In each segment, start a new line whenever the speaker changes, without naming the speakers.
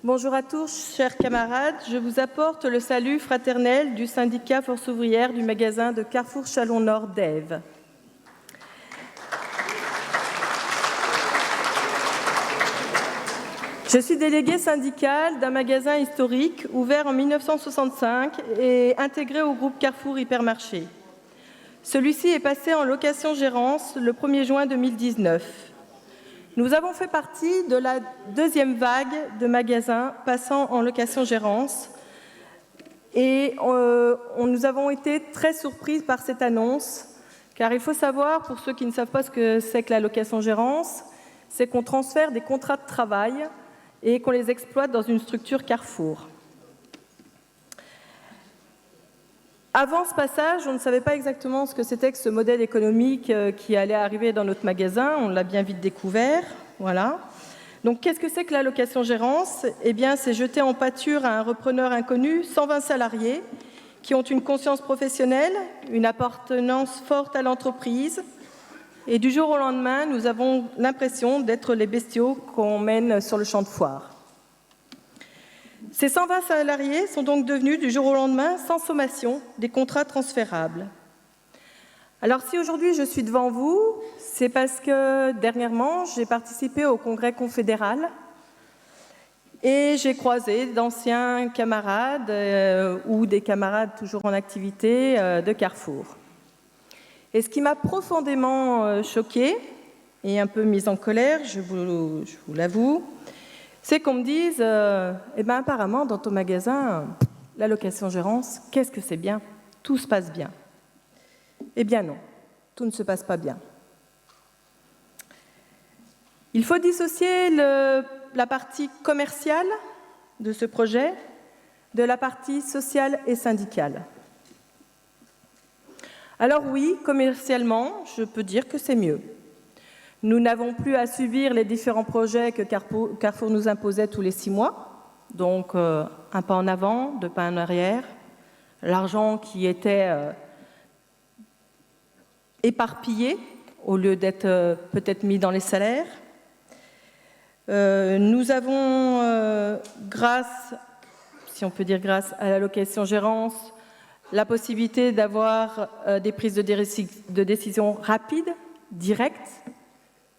Bonjour à tous, chers camarades. Je vous apporte le salut fraternel du syndicat Force ouvrière du magasin de Carrefour Chalon-Nord d'Ève. Je suis déléguée syndicale d'un magasin historique ouvert en 1965 et intégré au groupe Carrefour Hypermarché. Celui-ci est passé en location-gérance le 1er juin 2019. Nous avons fait partie de la deuxième vague de magasins passant en location-gérance et nous avons été très surprises par cette annonce, car il faut savoir, pour ceux qui ne savent pas ce que c'est que la location-gérance, c'est qu'on transfère des contrats de travail et qu'on les exploite dans une structure Carrefour. Avant ce passage, on ne savait pas exactement ce que c'était que ce modèle économique qui allait arriver dans notre magasin. On l'a bien vite découvert. Voilà. Donc, qu'est-ce que c'est que la location-gérance ? Eh bien, c'est jeter en pâture à un repreneur inconnu 120 salariés qui ont une conscience professionnelle, une appartenance forte à l'entreprise. Et du jour au lendemain, nous avons l'impression d'être les bestiaux qu'on mène sur le champ de foire. Ces 120 salariés sont donc devenus, du jour au lendemain, sans sommation, des contrats transférables. Alors, si aujourd'hui je suis devant vous, c'est parce que, dernièrement, j'ai participé au congrès confédéral et j'ai croisé d'anciens camarades ou des camarades toujours en activité de Carrefour. Et ce qui m'a profondément choquée et un peu mise en colère, je vous l'avoue, c'est qu'on me dise apparemment, dans ton magasin, la location-gérance, qu'est-ce que c'est bien ? Tout se passe bien. Eh bien non, tout ne se passe pas bien. Il faut dissocier la partie commerciale de ce projet de la partie sociale et syndicale. Alors oui, commercialement, je peux dire que c'est mieux. Nous n'avons plus à subir les différents projets que Carrefour nous imposait tous les 6 mois. Donc, un pas en avant, 2 pas en arrière. L'argent qui était éparpillé au lieu d'être peut-être mis dans les salaires. Nous avons, grâce, si on peut dire grâce à la location-gérance, la possibilité d'avoir des prises de décision rapides, directes.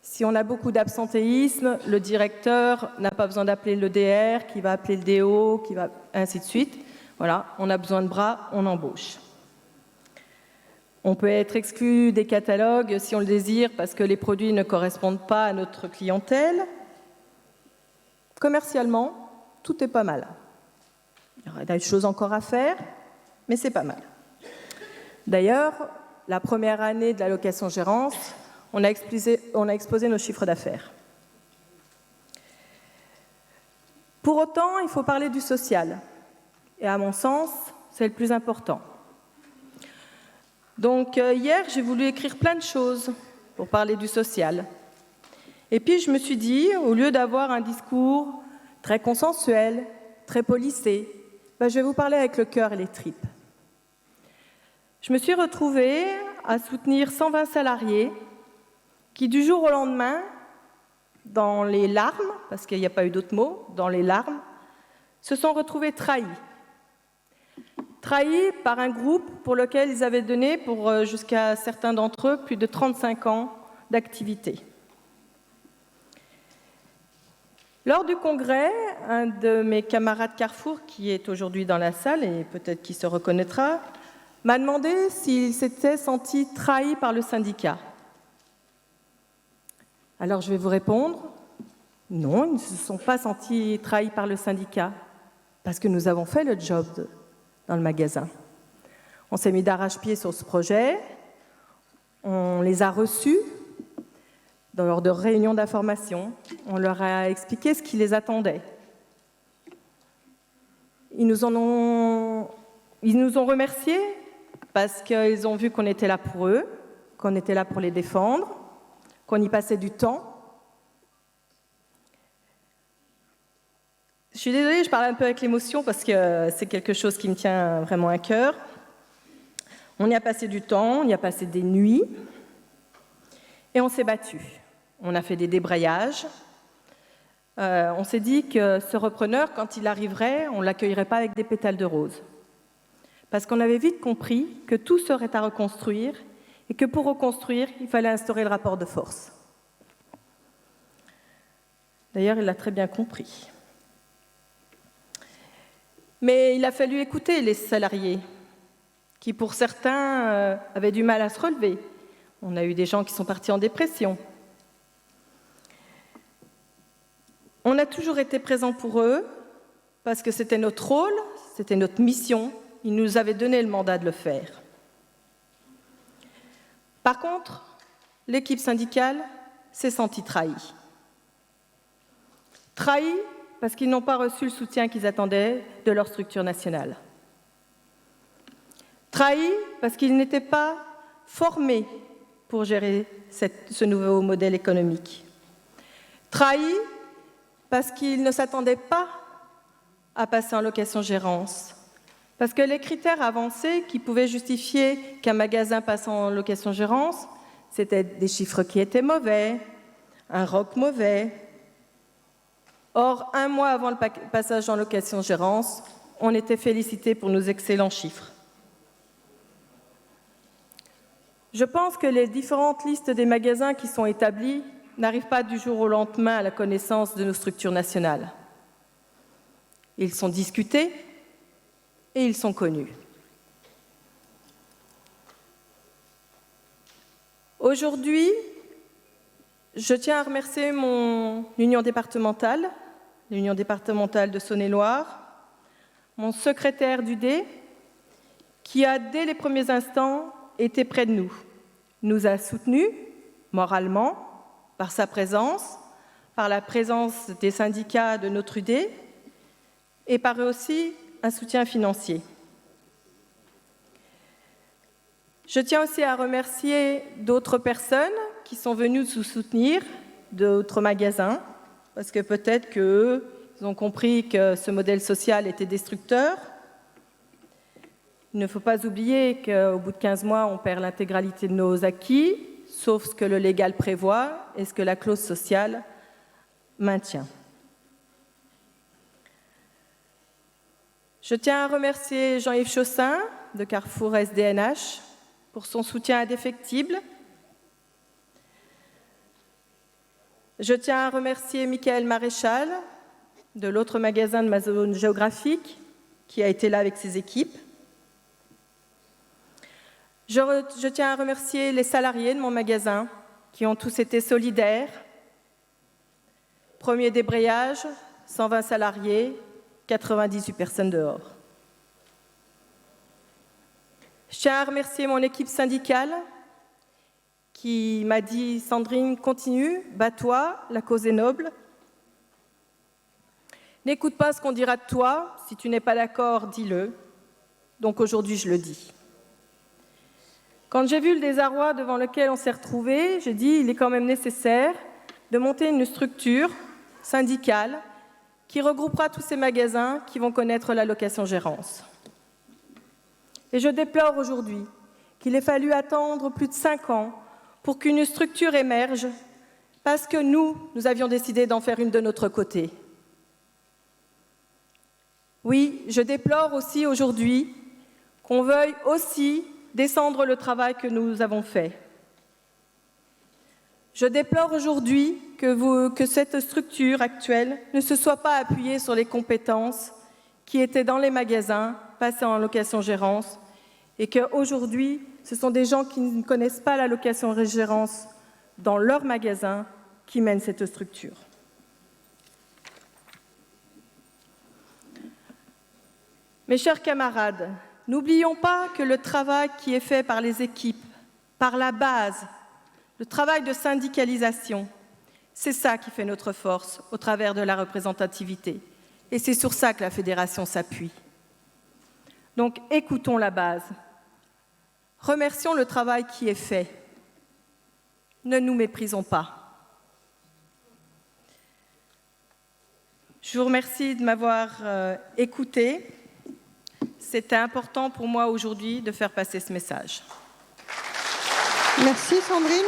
Si on a beaucoup d'absentéisme, le directeur n'a pas besoin d'appeler le DR, qui va appeler le DO, ainsi de suite. Voilà, on a besoin de bras, on embauche. On peut être exclu des catalogues si on le désire parce que les produits ne correspondent pas à notre clientèle. Commercialement, tout est pas mal. Il y a des choses encore à faire, mais c'est pas mal. D'ailleurs, la première année de la location-gérance, on a explosé nos chiffres d'affaires. Pour autant, il faut parler du social. Et à mon sens, c'est le plus important. Donc hier, j'ai voulu écrire plein de choses pour parler du social. Et puis je me suis dit, au lieu d'avoir un discours très consensuel, très policé, je vais vous parler avec le cœur et les tripes. Je me suis retrouvée à soutenir 120 salariés qui, du jour au lendemain, dans les larmes, parce qu'il n'y a pas eu d'autre mot, dans les larmes, se sont retrouvés trahis. Trahis par un groupe pour lequel ils avaient donné, pour jusqu'à certains d'entre eux, plus de 35 ans d'activité. Lors du congrès, un de mes camarades Carrefour, qui est aujourd'hui dans la salle et peut-être qu'il se reconnaîtra, m'a demandé s'il s'était senti trahi par le syndicat. Alors je vais vous répondre, non, ils ne se sont pas sentis trahis par le syndicat, parce que nous avons fait le job dans le magasin. On s'est mis d'arrache-pied sur ce projet, on les a reçus lors de réunions d'information, on leur a expliqué ce qui les attendait. Ils nous ont remerciés parce qu'ils ont vu qu'on était là pour eux, qu'on était là pour les défendre, qu'on y passait du temps. Je suis désolée, je parle un peu avec l'émotion parce que c'est quelque chose qui me tient vraiment à cœur. On y a passé du temps, on y a passé des nuits et on s'est battu. On a fait des débrayages, on s'est dit que ce repreneur, quand il arriverait, on ne l'accueillerait pas avec des pétales de rose. Parce qu'on avait vite compris que tout serait à reconstruire et que pour reconstruire, il fallait instaurer le rapport de force. D'ailleurs, il l'a très bien compris. Mais il a fallu écouter les salariés, qui pour certains avaient du mal à se relever. On a eu des gens qui sont partis en dépression. On a toujours été présents pour eux, parce que c'était notre rôle, c'était notre mission. Ils nous avaient donné le mandat de le faire. Par contre, l'équipe syndicale s'est sentie trahie. Trahis parce qu'ils n'ont pas reçu le soutien qu'ils attendaient de leur structure nationale. Trahis parce qu'ils n'étaient pas formés pour gérer ce nouveau modèle économique. Trahis parce qu'ils ne s'attendaient pas à passer en location-gérance. Parce que les critères avancés qui pouvaient justifier qu'un magasin passe en location-gérance, c'était des chiffres qui étaient mauvais, un ROC mauvais. Or, 1 mois avant le passage en location-gérance, on était félicité pour nos excellents chiffres. Je pense que les différentes listes des magasins qui sont établies n'arrivent pas du jour au lendemain à la connaissance de nos structures nationales. Ils sont discutés et ils sont connus. Aujourd'hui, je tiens à remercier mon union départementale, l'Union départementale de Saône-et-Loire, mon secrétaire d'UD, qui a, dès les premiers instants, été près de nous, nous a soutenus moralement, par sa présence, par la présence des syndicats de notre UD, et par aussi un soutien financier. Je tiens aussi à remercier d'autres personnes qui sont venues nous soutenir, d'autres magasins, parce que peut-être qu'eux, ils ont compris que ce modèle social était destructeur. Il ne faut pas oublier qu'au bout de 15 mois, on perd l'intégralité de nos acquis, sauf ce que le légal prévoit et ce que la clause sociale maintient. Je tiens à remercier Jean-Yves Chaussin de Carrefour SDNH pour son soutien indéfectible. Je tiens à remercier Michael Maréchal de l'autre magasin de ma zone géographique qui a été là avec ses équipes. Je tiens à remercier les salariés de mon magasin qui ont tous été solidaires. Premier débrayage, 120 salariés, 98 personnes dehors. Je tiens à remercier mon équipe syndicale qui m'a dit « Sandrine, continue, bats-toi, la cause est noble. N'écoute pas ce qu'on dira de toi, si tu n'es pas d'accord, dis-le. » Donc aujourd'hui, je le dis. Quand j'ai vu le désarroi devant lequel on s'est retrouvés, j'ai dit « Il est quand même nécessaire de monter une structure syndicale qui regroupera tous ces magasins qui vont connaître la location-gérance. » Et je déplore aujourd'hui qu'il ait fallu attendre plus de 5 ans pour qu'une structure émerge, parce que nous avions décidé d'en faire une de notre côté. Oui, je déplore aussi aujourd'hui qu'on veuille aussi descendre le travail que nous avons fait. Je déplore aujourd'hui que cette structure actuelle ne se soit pas appuyée sur les compétences qui étaient dans les magasins, passées en location-gérance, et qu'aujourd'hui, ce sont des gens qui ne connaissent pas la location-gérance dans leur magasin qui mènent cette structure. Mes chers camarades, n'oublions pas que le travail qui est fait par les équipes, par la base, le travail de syndicalisation, c'est ça qui fait notre force au travers de la représentativité. Et c'est sur ça que la fédération s'appuie. Donc, écoutons la base. Remercions le travail qui est fait. Ne nous méprisons pas. Je vous remercie de m'avoir écouté. C'était important pour moi aujourd'hui de faire passer ce message.
Merci Sandrine.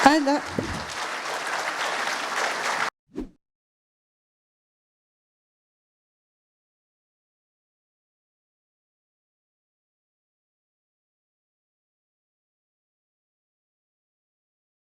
Anna.